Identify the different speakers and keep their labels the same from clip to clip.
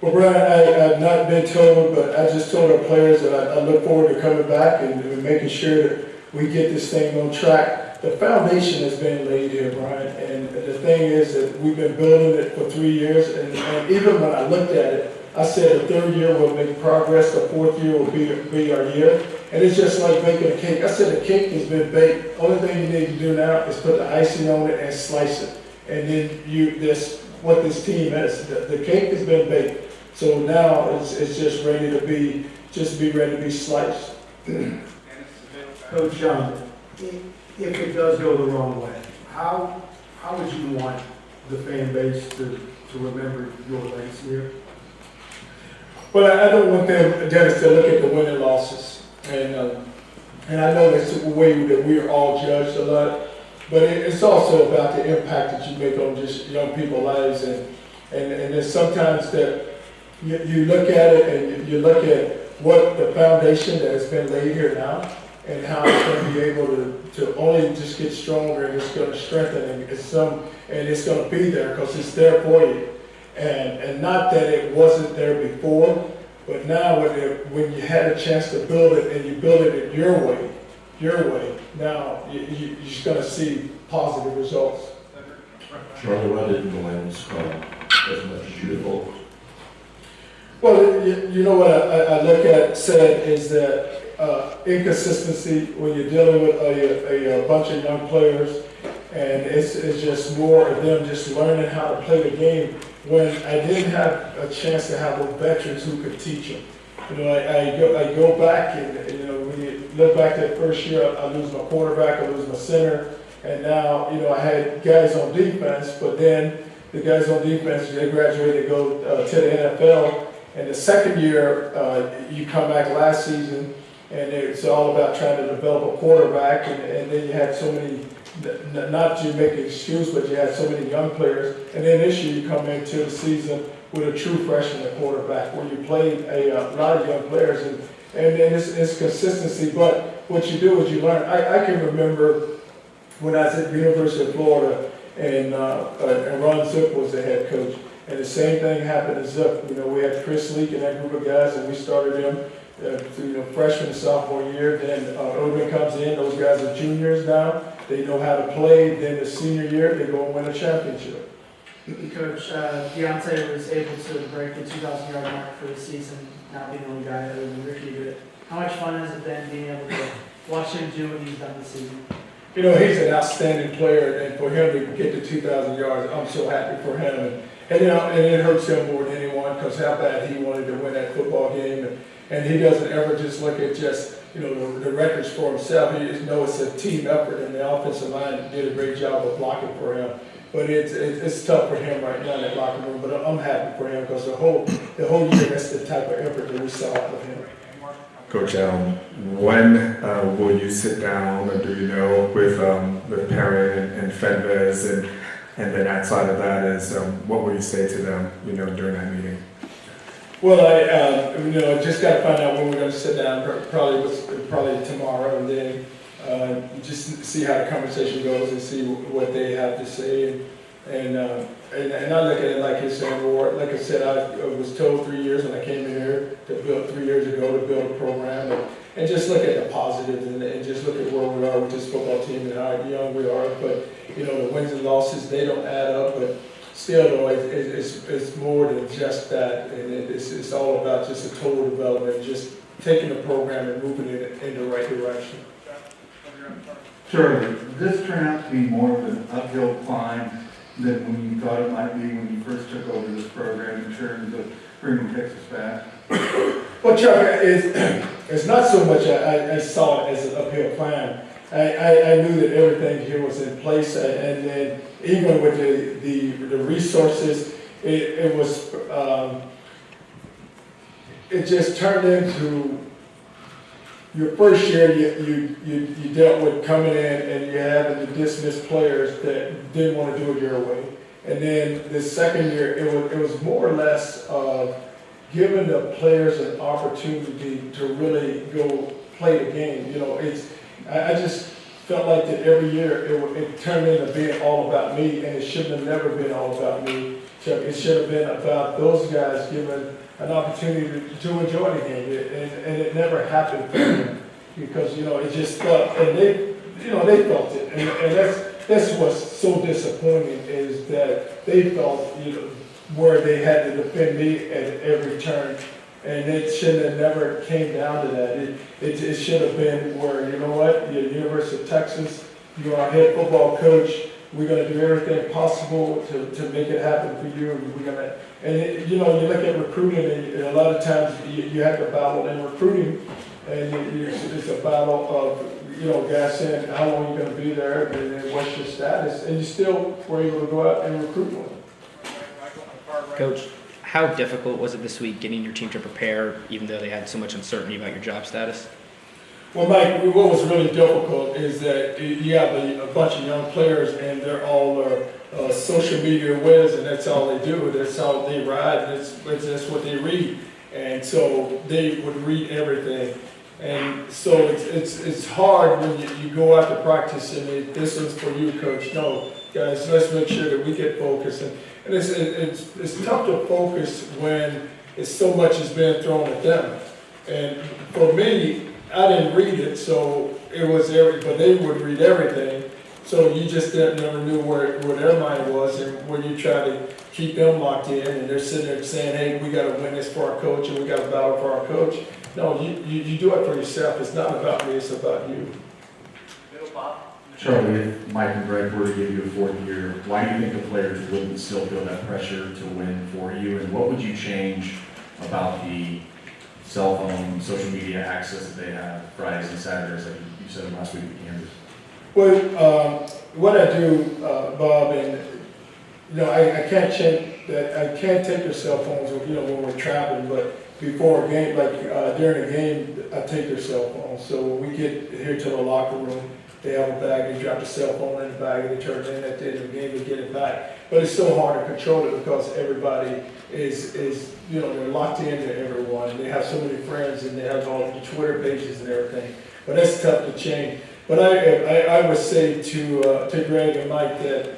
Speaker 1: Well, Brian, I've not been told, but I just told our players that I look forward to coming back and making sure that we get this thing on track. The foundation has been laid here, Brian, and the thing is that we've been building it for 3 years, and even when I looked at it, I said the third year will make progress, the fourth year will be our year, and it's just like baking a cake. I said the cake has been baked. Only thing you need to do now is put the icing on it and slice it, and then this what this team has. The cake has been baked. So now it's just ready to be ready to be sliced.
Speaker 2: Coach, if it does go the wrong way, how would you want the fan base to remember your legacy here?
Speaker 1: Well, I don't want them, Dennis, to look at the win and losses, and I know that's the way that we are all judged a lot, but it's also about the impact that you make on just young people's lives, and there's sometimes that. You look at it and you look at what the foundation that has been laid here now and how it's going to be able to only just get stronger, and it's going to strengthen, and it's going to be there because it's there for you. And not that it wasn't there before, but now when you had a chance to build it and you build it in your way, now you're just going to see positive results.
Speaker 3: Charlie, why didn't the Lions as much as you hoped?
Speaker 1: Well, you know what I look at, said, is that inconsistency when you're dealing with a bunch of young players, and it's just more of them just learning how to play the game when I didn't have a chance to have those veterans who could teach them. You know, I go back and, you know, when you look back that first year, I lose my quarterback, I lose my center, and now, you know, I had guys on defense, but then the guys on defense, they graduated to go to the NFL. And the second year, you come back last season, and it's all about trying to develop a quarterback, and then you had so many, not to make an excuse, but you had so many young players. And then this year you come into the season with a true freshman at quarterback, where you played a lot of young players, and it's consistency. But what you do is you learn. I can remember when I was at the University of Florida, and Ron Zook was the head coach. And the same thing happened at Zook. You know, we had Chris Leak and that group of guys, and we started them through freshman and sophomore year. Then Urban comes in; those guys are juniors now. They know how to play. Then the senior year, they go and win a championship.
Speaker 4: Coach, Deontay was able to break the 2,000-yard mark for the season, not being the only guy other than Ricky. But how much fun has it been being able to watch him do what he's done this season?
Speaker 1: You know, he's an outstanding player, and for him to get to 2,000 yards, I'm so happy for him. And you know, and it hurts him more than anyone because how bad he wanted to win that football game, and he doesn't ever just look at just the records for himself. He just knows it's a team effort, and the offensive line did a great job of blocking for him. But it's tough for him right now in that locker room. But I'm happy for him because the whole year that's the type of effort that we saw out of him.
Speaker 5: Coach, when will you sit down, or do you know, with Perrin and Fenves, and then outside of that is what will you say to them, during that meeting?
Speaker 1: Well, I just got to find out when we're going to sit down. Probably tomorrow, and then just see how the conversation goes and see what they have to say. And I look at it like it's an award. Like I said, I was told 3 years when I came in here to build 3 years ago to build a program and just look at the positives and just look at where we are with this football team and how young we are. But the wins and losses, they don't add up. But still, though, it's more than just that, and it's all about just a total development, just taking the program and moving it in the right direction.
Speaker 6: Charlie, did this turn out to be more of an uphill climb than when you thought it might be when you first took over this program in terms of bringing Texas back?
Speaker 1: Well, Chuck, it's not so much I saw it as an uphill climb. I knew that everything here was in place, and then even with the resources, it was it just turned into your first year. You dealt with coming in and you having to dismiss players that didn't want to do it your way, and then the second year it was more or less giving the players an opportunity to really go play the game. I just felt like that every year it turned into being all about me, and it should have never been all about me. It should have been about those guys given an opportunity to enjoy the game, and it never happened for them because, you know, it just felt, and they felt it, and that's what's so disappointing is that they felt, you know, where they had to defend me at every turn. And it should have never came down to that. It should have been where, you know what, the University of Texas, you're our head football coach, we're going to do everything possible to make it happen for you. And we're gonna, you know, you look at recruiting, and a lot of times you have to battle in recruiting, and it's a battle of, you know, guys saying how long you're going to be there, and then what's your status, and you still were able to go out and recruit one.
Speaker 7: Coach, how difficult was it this week getting your team to prepare, even though they had so much uncertainty about your job status?
Speaker 1: Well, Mike, what was really difficult is that you have a bunch of young players, and they're all social media whiz, and that's all they do. That's all they ride. That's what they read, and so they would read everything. And so it's hard when you go out to practice and this is for you, coach. No, guys, let's make sure that we get focused. And it's tough to focus when it's so much is being thrown at them. And for me, I didn't read it, so it was but they would read everything. So you just never knew where their mind was, and when you try to keep them locked in, and they're sitting there saying, "Hey, we got to win this for our coach, and we got to battle for our coach." No, you do it for yourself. It's not about me. It's about you.
Speaker 3: Charlie, if Mike and Greg were to give you a fourth year, why do you think the players wouldn't still feel that pressure to win for you? And what would you change about the cell phone, social media access that they have Fridays and Saturdays, like you said last week at Kansas?
Speaker 1: Well, what I do, Bob, and you know, I can't change that. I can't take their cell phones, you know, when we're traveling. But before a game, like during a game, I take their cell phones. So when we get here to the locker room, they have a bag, they drop the cell phone in the bag, and they turn it in at the end of the game, they get it back. But it's so hard to control it because everybody is you know, they're locked into everyone. They have so many friends, and they have all the Twitter pages and everything. But that's tough to change. But I would say to Greg and Mike that,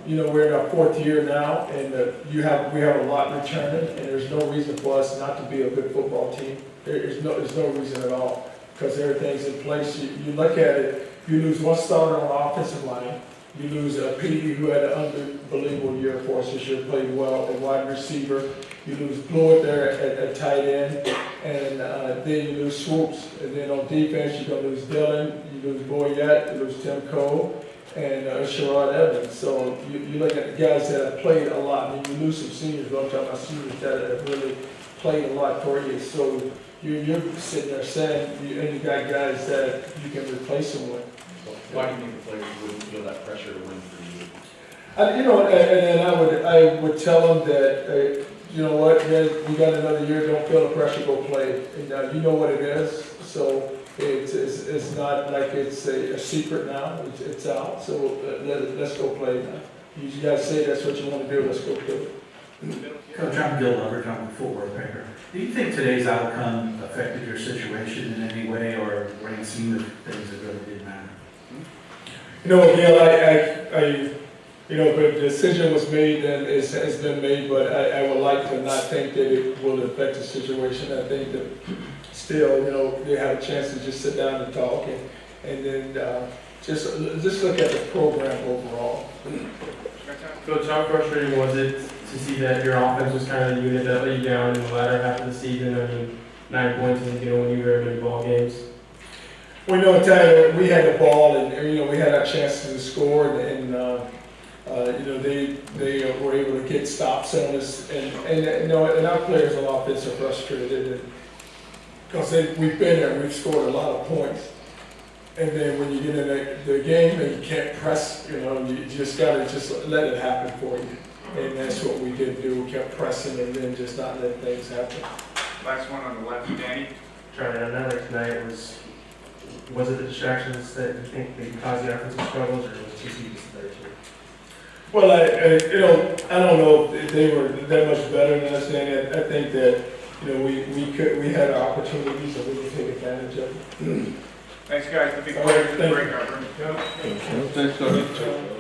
Speaker 1: you know, we're in our fourth year now, and we have a lot returning, and there's no reason for us not to be a good football team. There's no reason at all, because everything's in place. You look at it, you lose one starter on the offensive line, you lose a PD who had an unbelievable year for us this year, played well at wide receiver, you lose Blewett there at tight end, and then you lose Swoops, and then on defense you're going to lose Dillon, you lose Boyette, you lose Tim Cole, and Sherrod Evans. So you look at the guys that have played a lot. I mean, you lose some seniors, but I'm talking about seniors that have really played a lot for you. So you're sitting there saying, and you got guys that you can replace them with.
Speaker 3: Why do you think the players wouldn't feel that pressure to win for you?
Speaker 1: You know, and then I would tell them that, you know what, we got another year, don't feel the pressure, go play. And now you know what it is, so it's not like it's a secret now, it's out, so let's go play now. You guys say that's what you want to do, let's go play.
Speaker 8: Coach, I'm Bill Lovert, I'm a footwear paper. Do you think today's outcome affected your situation in any way, or were you seeing the things that really didn't matter?
Speaker 1: You know, Gail, you know, the decision was made and has been made, but I would like to not think that it will affect the situation. I think that still, you know, they have a chance to just sit down and talk, and then just look at the program overall.
Speaker 9: Coach, how frustrating was it to see that your offense was kind of the unit that let you down in the latter half of the season? I mean, 9 points isn't going to win you very many ball games.
Speaker 1: We know, Tyler, we had the ball, and you know, we had our chances to score, and you know, they were able to get stops on us, and you know, and our players on offense are frustrated, because we've been there, we've scored a lot of points, and then when you get in the game and you can't press, you know, you just gotta let it happen for you, and that's what we did do. We kept pressing and then just not letting things happen.
Speaker 10: Last one on the left, Danny.
Speaker 9: Trying to remember tonight, was it the distractions that you think maybe caused the offensive struggles, or was TCU just there too?
Speaker 1: Well, you know, I don't know if they were that much better than us, and I think that, you know, we had our opportunities and we didn't take advantage of it.
Speaker 10: Thanks, guys. The big
Speaker 1: All right,
Speaker 10: players in the
Speaker 1: thank you.
Speaker 10: breakout room.
Speaker 1: Yep.
Speaker 6: Thanks, Doug.